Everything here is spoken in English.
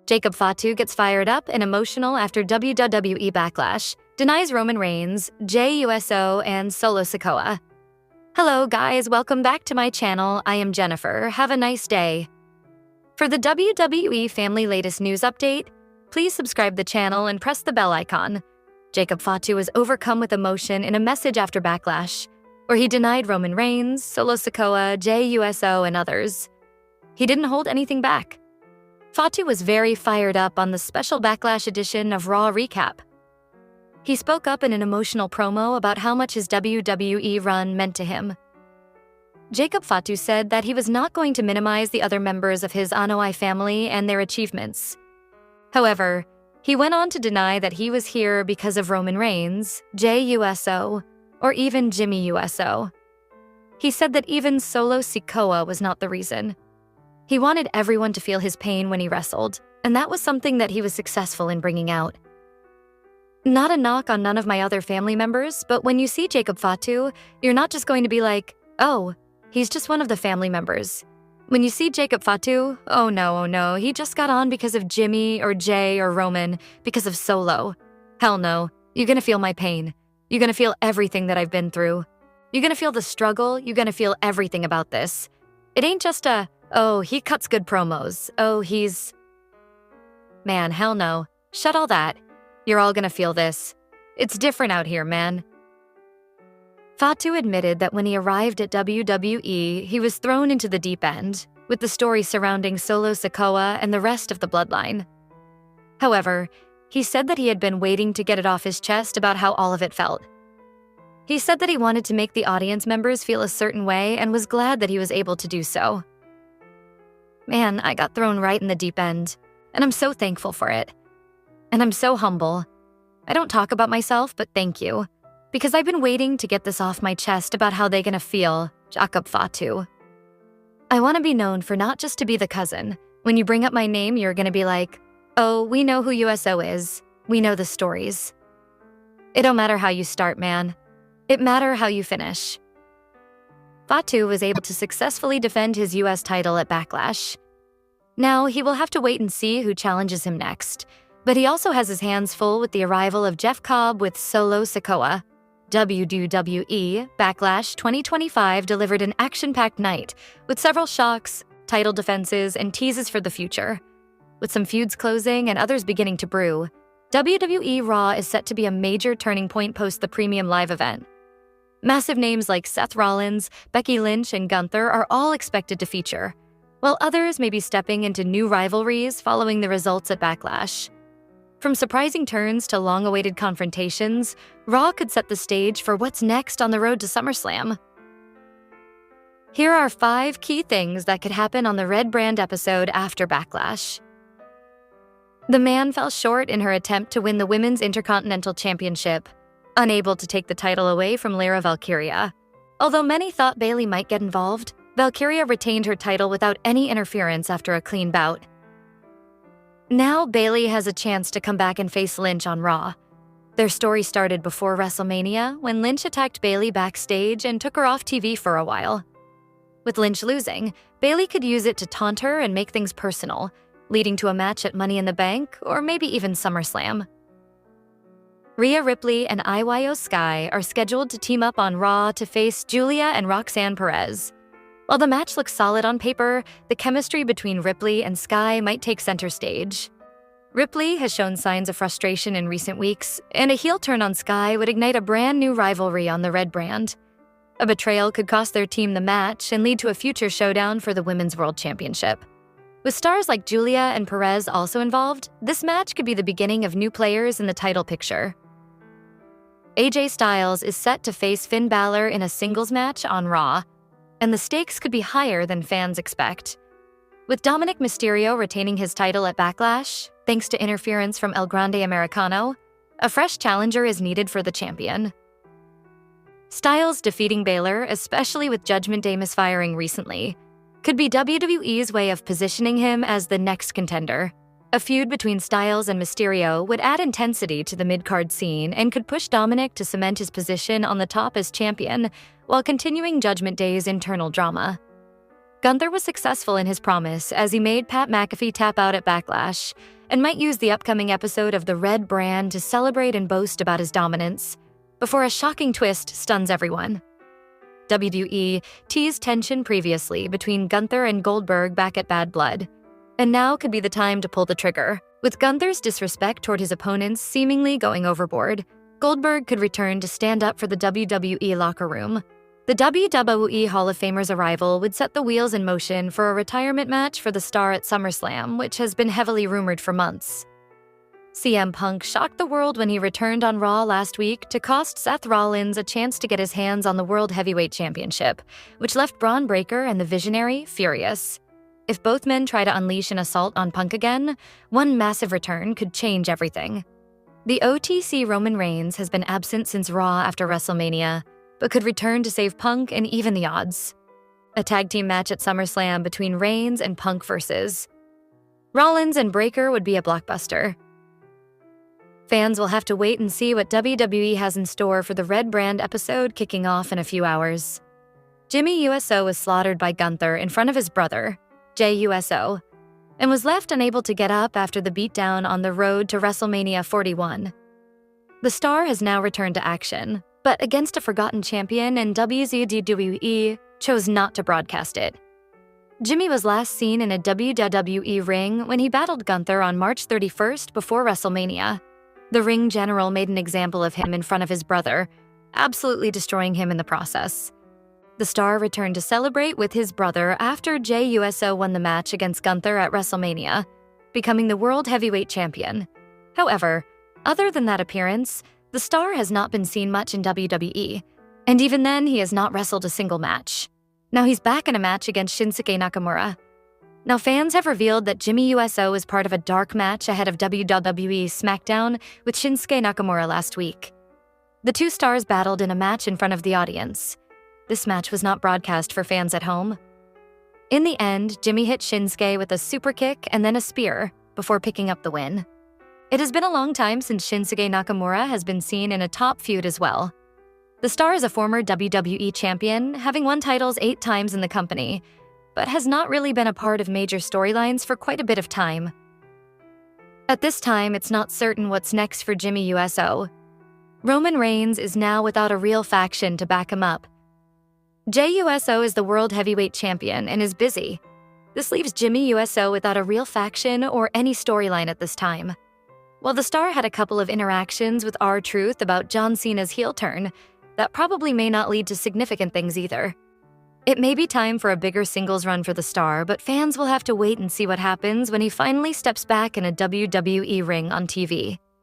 Jacob Fatu gets fired up and emotional after WWE Backlash, denies Roman Reigns, Jey Uso, and Solo Sikoa. Hello guys, welcome back to my channel. I am Jennifer. Have a nice day. For the WWE family latest news update, please subscribe the channel and press the bell icon. Jacob Fatu was overcome with emotion in a message after Backlash, where he denied Roman Reigns, Solo Sikoa, Jey Uso, and others. He didn't hold anything back. Fatu was very fired up on the special Backlash edition of Raw Recap. He spoke up in an emotional promo about how much his WWE run meant to him. Jacob Fatu said that he was not going to minimize the other members of his anoa'i family and their achievements. However, he went on to deny that he was here because of Roman Reigns, Jey Uso, or even Jimmy Uso. He said that even Solo Sikoa was not the reason. He wanted everyone to feel his pain when he wrestled, and that was something that he was successful in bringing out. Not a knock on none of my other family members, but when you see Jacob Fatu, you're not just going to be like, oh, he's just one of the family members. When you see Jacob Fatu, oh no, he just got on because of Jimmy or Jey or Roman, because of Solo. Hell no, you're gonna feel my pain. You're gonna feel everything that I've been through. You're gonna feel the struggle, you're gonna feel everything about this. It ain't just a, oh, he cuts good promos. Oh, he's... Man, hell no. Shut all that. You're all gonna feel this. It's different out here, man. Fatu admitted that when he arrived at WWE, he was thrown into the deep end, with the story surrounding Solo Sikoa and the rest of the bloodline. However, he said that he had been waiting to get it off his chest about how all of it felt. He said that he wanted to make the audience members feel a certain way and was glad that he was able to do so. Man, I got thrown right in the deep end, and I'm so thankful for it. And I'm so humble. I don't talk about myself, but thank you. Because I've been waiting to get this off my chest about how they're gonna feel, Jacob Fatu. I want to be known for not just to be the cousin. When you bring up my name, you're gonna be like, oh, we know who USO is. We know the stories. It don't matter how you start, man. It matter how you finish. Fatu was able to successfully defend his US title at Backlash. Now, he will have to wait and see who challenges him next, but he also has his hands full with the arrival of Jeff Cobb with Solo Sikoa. WWE Backlash 2025 delivered an action-packed night with several shocks, title defenses, and teases for the future. With some feuds closing and others beginning to brew, WWE Raw is set to be a major turning point post the premium live event. Massive names like Seth Rollins, Becky Lynch, and Gunther are all expected to feature, while others may be stepping into new rivalries following the results at Backlash. From surprising turns to long-awaited confrontations, Raw could set the stage for what's next on the road to SummerSlam. Here are 5 key things that could happen on the Red Brand episode after Backlash. The man fell short in her attempt to win the Women's Intercontinental Championship, unable to take the title away from Lyra Valkyria. Although many thought Bayley might get involved, Valkyria retained her title without any interference after a clean bout. Now Bayley has a chance to come back and face Lynch on Raw. Their story started before WrestleMania when Lynch attacked Bayley backstage and took her off TV for a while. With Lynch losing, Bayley could use it to taunt her and make things personal, leading to a match at Money in the Bank or maybe even SummerSlam. Rhea Ripley and Io Sky are scheduled to team up on Raw to face Julia and Roxanne Perez. While the match looks solid on paper, the chemistry between Ripley and Sky might take center stage. Ripley has shown signs of frustration in recent weeks, and a heel turn on Sky would ignite a brand new rivalry on the Red Brand. A betrayal could cost their team the match and lead to a future showdown for the Women's World Championship. With stars like Julia and Perez also involved, this match could be the beginning of new players in the title picture. AJ Styles is set to face Finn Balor in a singles match on Raw, and the stakes could be higher than fans expect. With Dominic Mysterio retaining his title at Backlash, thanks to interference from El Grande Americano, a fresh challenger is needed for the champion. Styles defeating Balor, especially with Judgment Day misfiring recently, could be WWE's way of positioning him as the next contender. A feud between Styles and Mysterio would add intensity to the mid-card scene and could push Dominic to cement his position on the top as champion while continuing Judgment Day's internal drama. Gunther was successful in his promise as he made Pat McAfee tap out at Backlash, and might use the upcoming episode of the Red brand to celebrate and boast about his dominance, before a shocking twist stuns everyone. WWE teased tension previously between Gunther and Goldberg back at Bad Blood, and now could be the time to pull the trigger. With Gunther's disrespect toward his opponents seemingly going overboard, Goldberg could return to stand up for the WWE locker room. The WWE Hall of Famer's arrival would set the wheels in motion for a retirement match for the star at SummerSlam, which has been heavily rumored for months. CM Punk shocked the world when he returned on Raw last week to cost Seth Rollins a chance to get his hands on the World Heavyweight Championship, which left Braun Breaker and the Visionary furious. If both men try to unleash an assault on Punk again, one massive return could change everything. The OTC Roman Reigns has been absent since Raw after WrestleMania, but could return to save Punk and even the odds. A tag team match at SummerSlam between Reigns and Punk versus Rollins and Breaker would be a blockbuster. Fans will have to wait and see what WWE has in store for the Red brand episode kicking off in a few hours. Jimmy Uso was slaughtered by Gunther in front of his brother, Jey Uso, and was left unable to get up after the beatdown on the road to WrestleMania 41. The star has now returned to action, but against a forgotten champion, and WWE chose not to broadcast it. Jimmy was last seen in a WWE ring when he battled Gunther on March 31st before WrestleMania. The ring general made an example of him in front of his brother, absolutely destroying him in the process. The star returned to celebrate with his brother after Jey Uso won the match against Gunther at WrestleMania, becoming the World Heavyweight Champion. However, other than that appearance, the star has not been seen much in WWE, and even then he has not wrestled a single match. Now he's back in a match against Shinsuke Nakamura. Now fans have revealed that Jimmy Uso is part of a dark match ahead of WWE SmackDown with Shinsuke Nakamura last week. The two stars battled in a match in front of the audience. This match was not broadcast for fans at home. In the end, Jimmy hit Shinsuke with a super kick and then a spear before picking up the win. It has been a long time since Shinsuke Nakamura has been seen in a top feud as well. The star is a former WWE champion, having won titles 8 times in the company, but has not really been a part of major storylines for quite a bit of time. At this time, it's not certain what's next for Jimmy Uso. Roman Reigns is now without a real faction to back him up. Jey Uso is the World Heavyweight Champion and is busy. This leaves Jimmy Uso without a real faction or any storyline at this time. While the star had a couple of interactions with R-Truth about John Cena's heel turn, that probably may not lead to significant things either. It may be time for a bigger singles run for the star, but fans will have to wait and see what happens when he finally steps back in a WWE ring on TV.